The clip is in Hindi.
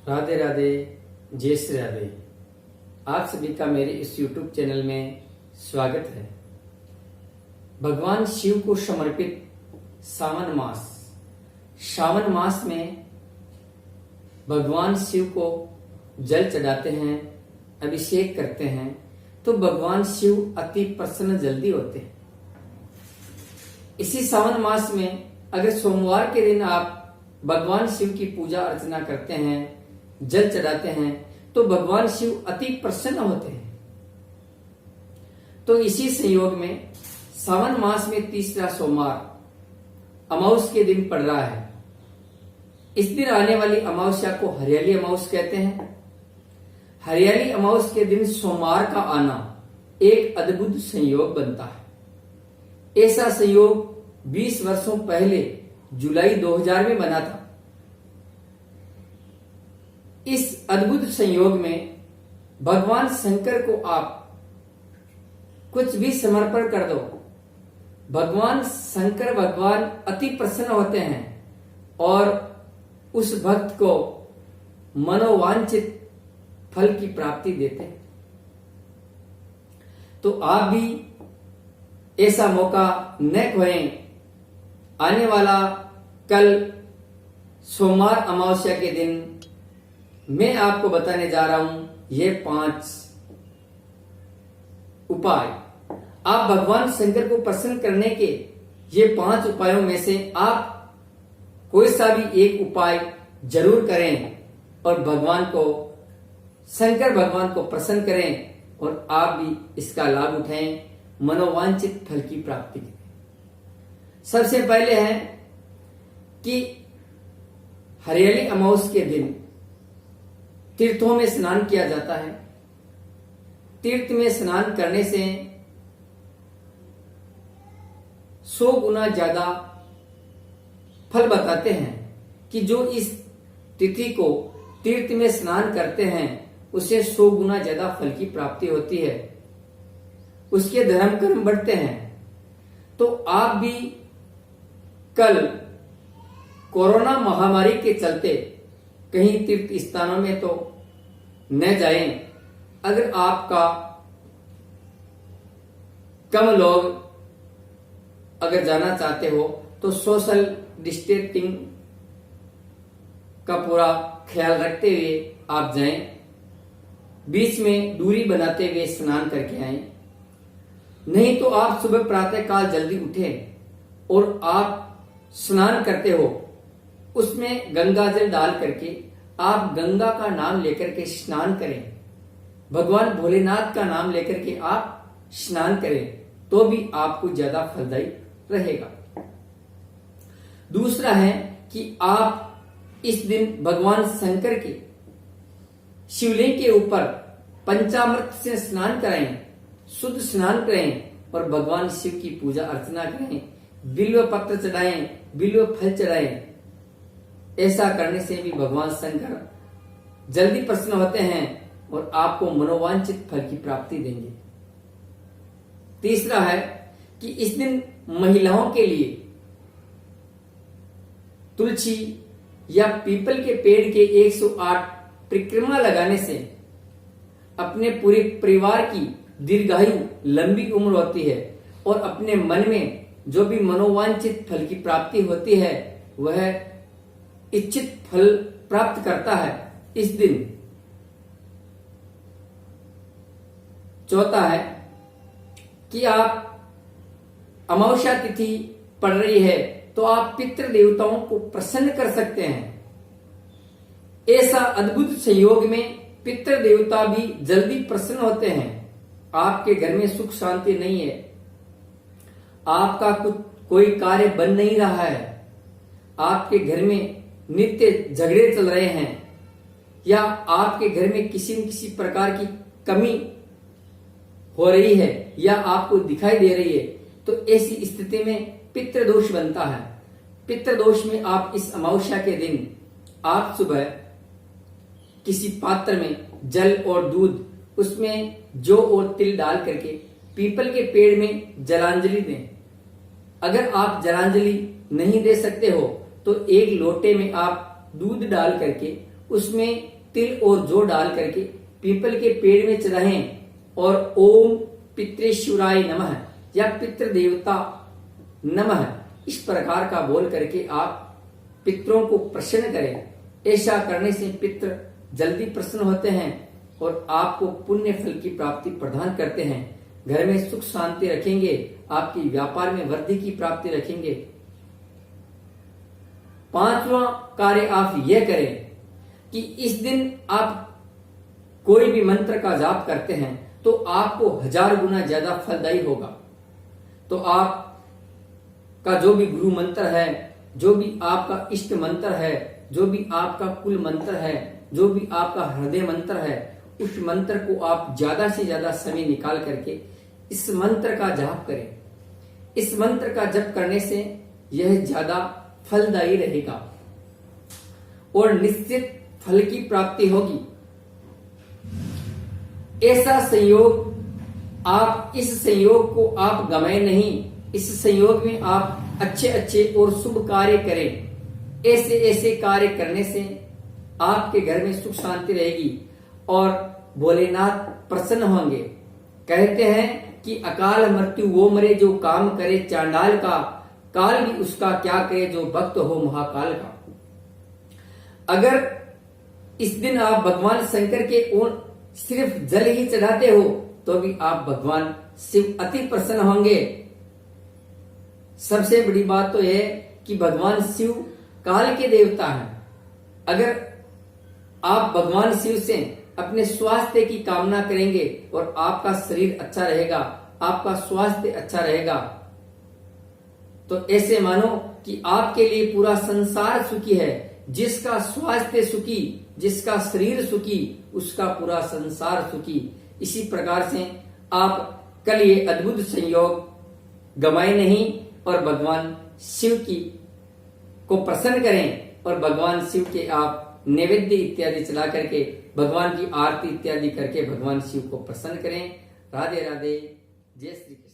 राधे राधे, जय श्री राधे। आप सभी का मेरे इस YouTube चैनल में स्वागत है। भगवान शिव को समर्पित सावन मास में भगवान शिव को जल चढ़ाते हैं, अभिषेक करते हैं तो भगवान शिव अति प्रसन्न जल्दी होते हैं। इसी सावन मास में अगर सोमवार के दिन आप भगवान शिव की पूजा अर्चना करते हैं, जल चढ़ाते हैं तो भगवान शिव अति प्रसन्न होते हैं। तो इसी संयोग में सावन मास में तीसरा सोमवार अमावस के दिन पड़ रहा है। इस दिन आने वाली अमावस्या को हरियाली अमावस कहते हैं। हरियाली अमावस के दिन सोमवार का आना एक अद्भुत संयोग बनता है। ऐसा संयोग 20 वर्षों पहले जुलाई 2000 में बना था। इस अद्भुत संयोग में भगवान शंकर को आप कुछ भी समर्पण कर दो, भगवान शंकर भगवान अति प्रसन्न होते हैं और उस भक्त को मनोवांछित फल की प्राप्ति देते हैं। तो आप भी ऐसा मौका न खोएं। आने वाला कल सोमवार अमावस्या के दिन मैं आपको बताने जा रहा हूं ये 5 उपाय। आप भगवान शंकर को प्रसन्न करने के ये 5 उपायों में से आप कोई सा भी एक उपाय जरूर करें और शंकर भगवान को प्रसन्न करें और आप भी इसका लाभ उठाएं, मनोवांछित फल की प्राप्ति करें। सबसे पहले है कि हरियाली अमावस के दिन तीर्थों में स्नान किया जाता है। तीर्थ में स्नान करने से 100 गुना ज्यादा फल बताते हैं कि जो इस तिथि को तीर्थ में स्नान करते हैं उसे 100 गुना ज्यादा फल की प्राप्ति होती है, उसके धर्म कर्म बढ़ते हैं। तो आप भी कल कोरोना महामारी के चलते कहीं तीर्थ स्थानों में तो न जाएं। अगर आपका कम लोग अगर जाना चाहते हो तो सोशल डिस्टेंसिंग का पूरा ख्याल रखते हुए आप जाएं। बीच में दूरी बनाते हुए स्नान करके आएं। नहीं तो आप सुबह प्रातः काल जल्दी उठें और आप स्नान करते हो उसमें गंगा जल डाल करके आप गंगा का नाम लेकर के स्नान करें, भगवान भोलेनाथ का नाम लेकर के आप स्नान करें तो भी आपको ज्यादा फलदायी रहेगा। दूसरा है कि आप इस दिन भगवान शंकर के शिवलिंग के ऊपर पंचामृत से स्नान करें, शुद्ध स्नान करें और भगवान शिव की पूजा अर्चना करें, बिल्व पत्र चढ़ाएं, बिल्व फल चढ़ाएं। ऐसा करने से भी भगवान शंकर जल्दी प्रसन्न होते हैं और आपको मनोवांछित फल की प्राप्ति देंगे। तीसरा है कि इस दिन महिलाओं के लिए तुलसी या पीपल के पेड़ के 108 परिक्रमा लगाने से अपने पूरे परिवार की दीर्घायु लंबी उम्र होती है और अपने मन में जो भी मनोवांछित फल की प्राप्ति होती है वह इच्छित फल प्राप्त करता है इस दिन। चौथा है कि आप अमावस्या तिथि पड़ रही है तो आप पितृ देवताओं को प्रसन्न कर सकते हैं। ऐसा अद्भुत संयोग में पितृ देवता भी जल्दी प्रसन्न होते हैं। आपके घर में सुख शांति नहीं है, आपका कोई कार्य बन नहीं रहा है, आपके घर में नित्य झगड़े चल रहे हैं या आपके घर में किसी न किसी प्रकार की कमी हो रही है या आपको दिखाई दे रही है, तो ऐसी स्थिति में पितृदोष बनता है। पितृदोष में आप इस अमावस्या के दिन आप सुबह किसी पात्र में जल और दूध, उसमें जौ और तिल डाल करके पीपल के पेड़ में जलांजलि दें। अगर आप जलांजलि नहीं दे सकते हो तो एक लोटे में आप दूध डाल करके उसमें तिल और जौ डाल करके पीपल के पेड़ में चढ़ाएं और ओम पितृेश्वराय नमः या पितृ देवता नमः इस प्रकार का बोल करके आप पितरों को प्रसन्न करें। ऐसा करने से पितृ जल्दी प्रसन्न होते हैं और आपको पुण्य फल की प्राप्ति प्रदान करते हैं। घर में सुख शांति रखेंगे, आपकी व्यापार में वृद्धि की प्राप्ति रखेंगे। पांचवा कार्य आप यह करें कि इस दिन आप कोई भी मंत्र का जाप करते हैं तो आपको 1000 गुना ज्यादा फलदायी होगा। तो आप का जो भी गुरु मंत्र है, जो भी आपका इष्ट मंत्र है, जो भी आपका कुल मंत्र है, जो भी आपका हृदय मंत्र है, उस मंत्र को आप ज्यादा से ज्यादा समय निकाल करके इस मंत्र का जाप करें। इस मंत्र का जप करने से यह ज्यादा फलदायी रहेगा और निश्चित फल की प्राप्ति होगी। ऐसा संयोग, आप इस संयोग को आप गंवाए नहीं। इस संयोग में आप अच्छे अच्छे और शुभ कार्य करें। ऐसे ऐसे कार्य करने से आपके घर में सुख शांति रहेगी और भोलेनाथ प्रसन्न होंगे। कहते हैं कि अकाल मृत्यु वो मरे जो काम करे चांडाल का, काल भी उसका क्या करे जो भक्त हो महाकाल का। अगर इस दिन आप भगवान शंकर के ओर सिर्फ जल ही चढ़ाते हो तो भी आप भगवान शिव अति प्रसन्न होंगे। सबसे बड़ी बात तो यह कि भगवान शिव काल के देवता हैं। अगर आप भगवान शिव से अपने स्वास्थ्य की कामना करेंगे और आपका शरीर अच्छा रहेगा, आपका स्वास्थ्य अच्छा रहेगा, तो ऐसे मानो कि आपके लिए पूरा संसार सुखी है। जिसका स्वास्थ्य सुखी, जिसका शरीर सुखी, उसका पूरा संसार सुखी। इसी प्रकार से आप कल ये अद्भुत संयोग गंवाए नहीं और भगवान शिव की को प्रसन्न करें और भगवान शिव के आप नैवेद्य इत्यादि चला करके भगवान की आरती इत्यादि करके भगवान शिव को प्रसन्न करें। राधे राधे, जय श्री कृष्ण।